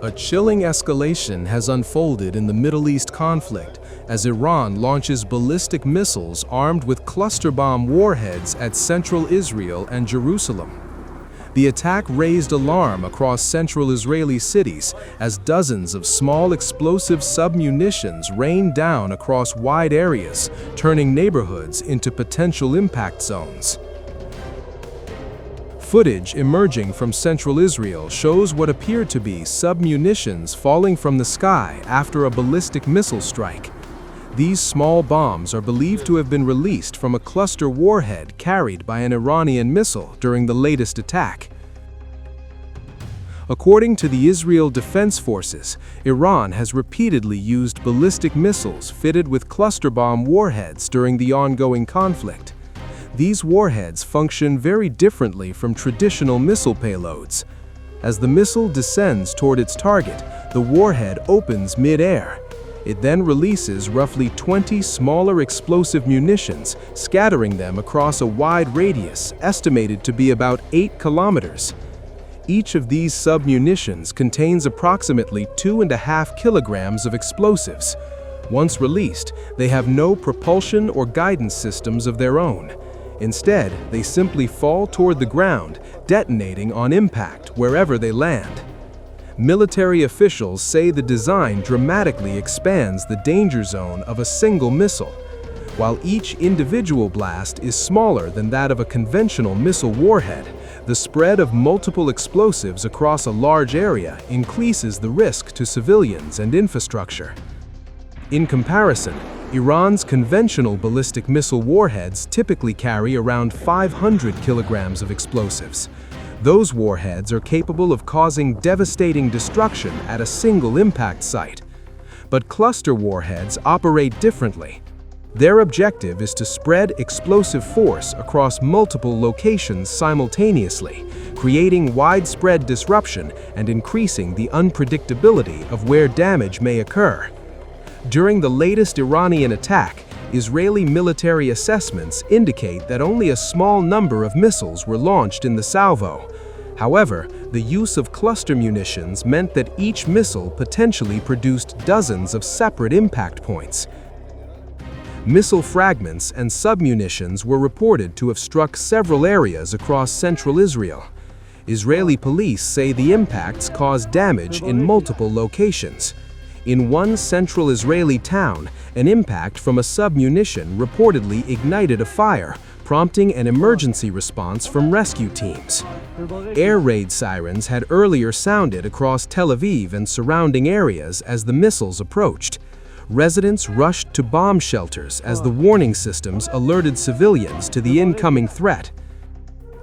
A chilling escalation has unfolded in the Middle East conflict as Iran launches ballistic missiles armed with cluster bomb warheads at central Israel and Jerusalem. The attack raised alarm across central Israeli cities as dozens of small explosive submunitions rained down across wide areas, turning neighborhoods into potential impact zones. Footage emerging from central Israel shows what appeared to be submunitions falling from the sky after a ballistic missile strike. These small bombs are believed to have been released from a cluster warhead carried by an Iranian missile during the latest attack. According to the Israel Defense Forces, Iran has repeatedly used ballistic missiles fitted with cluster bomb warheads during the ongoing conflict. These warheads function very differently from traditional missile payloads. As the missile descends toward its target, the warhead opens mid-air. It then releases roughly 20 smaller explosive munitions, scattering them across a wide radius, estimated to be about 8 kilometers. Each of these submunitions contains approximately 2.5 kilograms of explosives. Once released, they have no propulsion or guidance systems of their own. Instead, they simply fall toward the ground, detonating on impact wherever they land. Military officials say the design dramatically expands the danger zone of a single missile. While each individual blast is smaller than that of a conventional missile warhead, the spread of multiple explosives across a large area increases the risk to civilians and infrastructure. In comparison, Iran's conventional ballistic missile warheads typically carry around 500 kilograms of explosives. Those warheads are capable of causing devastating destruction at a single impact site. But cluster warheads operate differently. Their objective is to spread explosive force across multiple locations simultaneously, creating widespread disruption and increasing the unpredictability of where damage may occur. During the latest Iranian attack, Israeli military assessments indicate that only a small number of missiles were launched in the salvo. However, the use of cluster munitions meant that each missile potentially produced dozens of separate impact points. Missile fragments and submunitions were reported to have struck several areas across central Israel. Israeli police say the impacts caused damage in multiple locations. In one central Israeli town, an impact from a submunition reportedly ignited a fire, prompting an emergency response from rescue teams. Air raid sirens had earlier sounded across Tel Aviv and surrounding areas as the missiles approached. Residents rushed to bomb shelters as the warning systems alerted civilians to the incoming threat.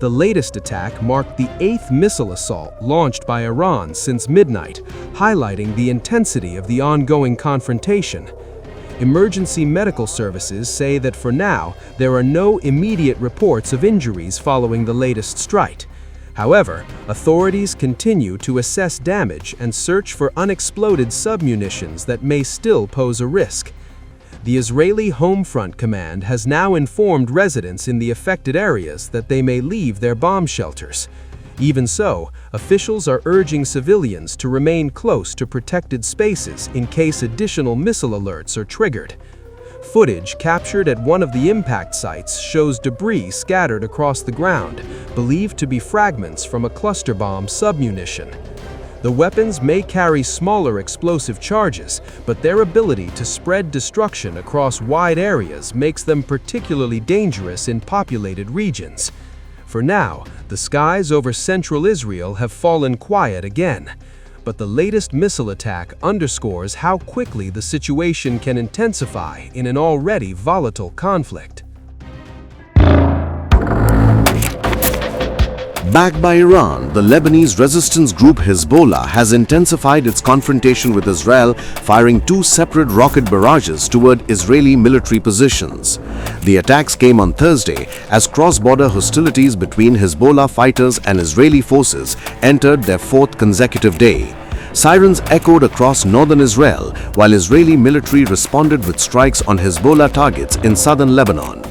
The latest attack marked the 8th missile assault launched by Iran since midnight, highlighting the intensity of the ongoing confrontation. Emergency medical services say that for now, there are no immediate reports of injuries following the latest strike. However, authorities continue to assess damage and search for unexploded submunitions that may still pose a risk. The Israeli Home Front Command has now informed residents in the affected areas that they may leave their bomb shelters. Even so, officials are urging civilians to remain close to protected spaces in case additional missile alerts are triggered. Footage captured at one of the impact sites shows debris scattered across the ground, believed to be fragments from a cluster bomb submunition. The weapons may carry smaller explosive charges, but their ability to spread destruction across wide areas makes them particularly dangerous in populated regions. For now, the skies over central Israel have fallen quiet again. But the latest missile attack underscores how quickly the situation can intensify in an already volatile conflict. Backed by Iran, the Lebanese resistance group Hezbollah has intensified its confrontation with Israel, firing 2 separate rocket barrages toward Israeli military positions. The attacks came on Thursday as cross-border hostilities between Hezbollah fighters and Israeli forces entered their 4th consecutive day. Sirens echoed across northern Israel, while Israeli military responded with strikes on Hezbollah targets in southern Lebanon.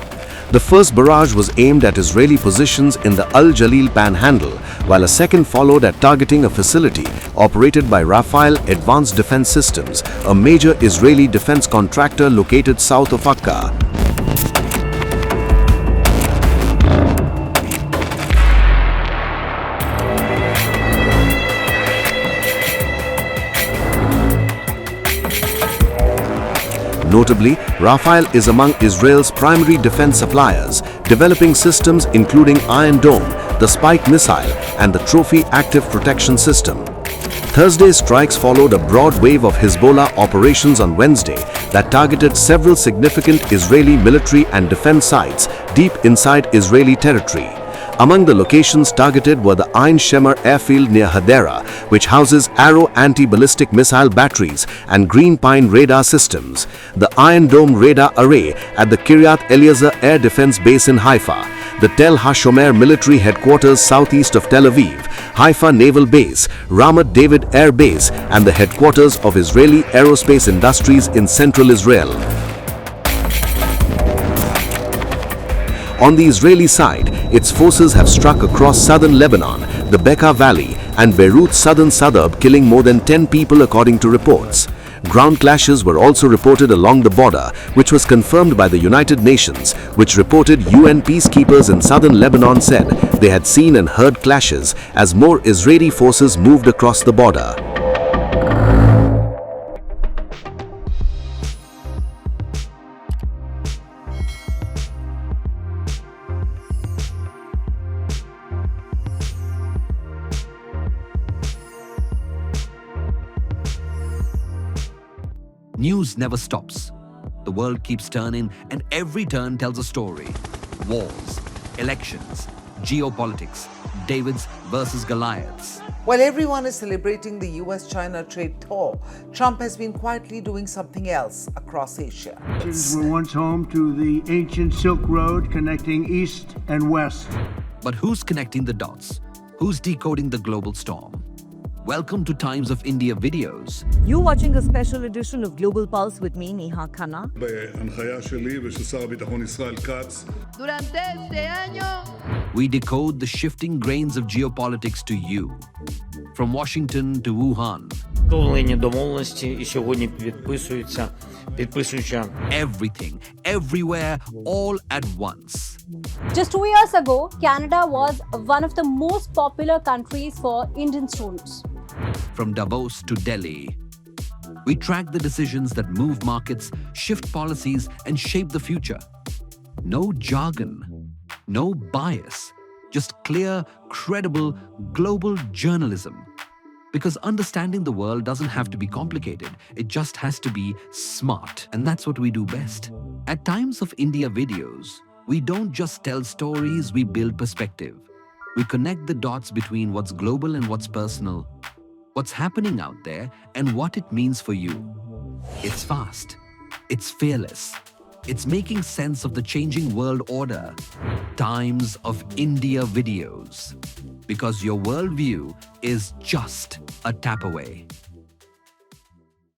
The first barrage was aimed at Israeli positions in the Al Jalil panhandle, while a second followed at targeting a facility operated by Rafael Advanced Defense Systems, a major Israeli defense contractor located south of Akka. Notably, Rafael is among Israel's primary defense suppliers, developing systems including Iron Dome, the Spike missile, and the Trophy active protection system. Thursday's strikes followed a broad wave of Hezbollah operations on Wednesday that targeted several significant Israeli military and defense sites deep inside Israeli territory. Among the locations targeted were the Ein Shemer airfield near Hadera, which houses Arrow anti-ballistic missile batteries and Green Pine radar systems, the Iron Dome radar array at the Kiryat Eliezer Air Defense Base in Haifa, the Tel HaShomer military headquarters southeast of Tel Aviv, Haifa Naval Base, Ramat David Air Base, and the headquarters of Israeli aerospace industries in central Israel. On the Israeli side, its forces have struck across southern Lebanon, the Bekaa Valley, and Beirut's southern suburb, killing more than 10 people according to reports. Ground clashes were also reported along the border, which was confirmed by the United Nations, which reported UN peacekeepers in southern Lebanon said they had seen and heard clashes as more Israeli forces moved across the border. News never stops. The world keeps turning, and every turn tells a story. Wars, elections, geopolitics, Davids versus Goliaths. While everyone is celebrating the US-China trade thaw, Trump has been quietly doing something else across Asia. These were once home to the ancient Silk Road connecting east and west. But who's connecting the dots? Who's decoding the global storm? Welcome to Times of India videos. You're watching a special edition of Global Pulse with me, Neha Khanna. בהנחיה שלי ושל שר הביטחון ישראל כץ. Durante este año, We decode the shifting grains of geopolitics to you. From Washington to Wuhan. Встановлені домовленості і сьогодні підписуються. Everything, everywhere, all at once. Just 2 years ago, Canada was one of the most popular countries for Indian students. From Davos to Delhi, we track the decisions that move markets, shift policies, and shape the future. No jargon, no bias, just clear, credible, global journalism. Because understanding the world doesn't have to be complicated, it just has to be smart. And that's what we do best. At Times of India videos, we don't just tell stories, we build perspective. We connect the dots between what's global and what's personal, what's happening out there, and what it means for you. It's fast. It's fearless. It's making sense of the changing world order. Times of India videos. Because your worldview is just a tap away.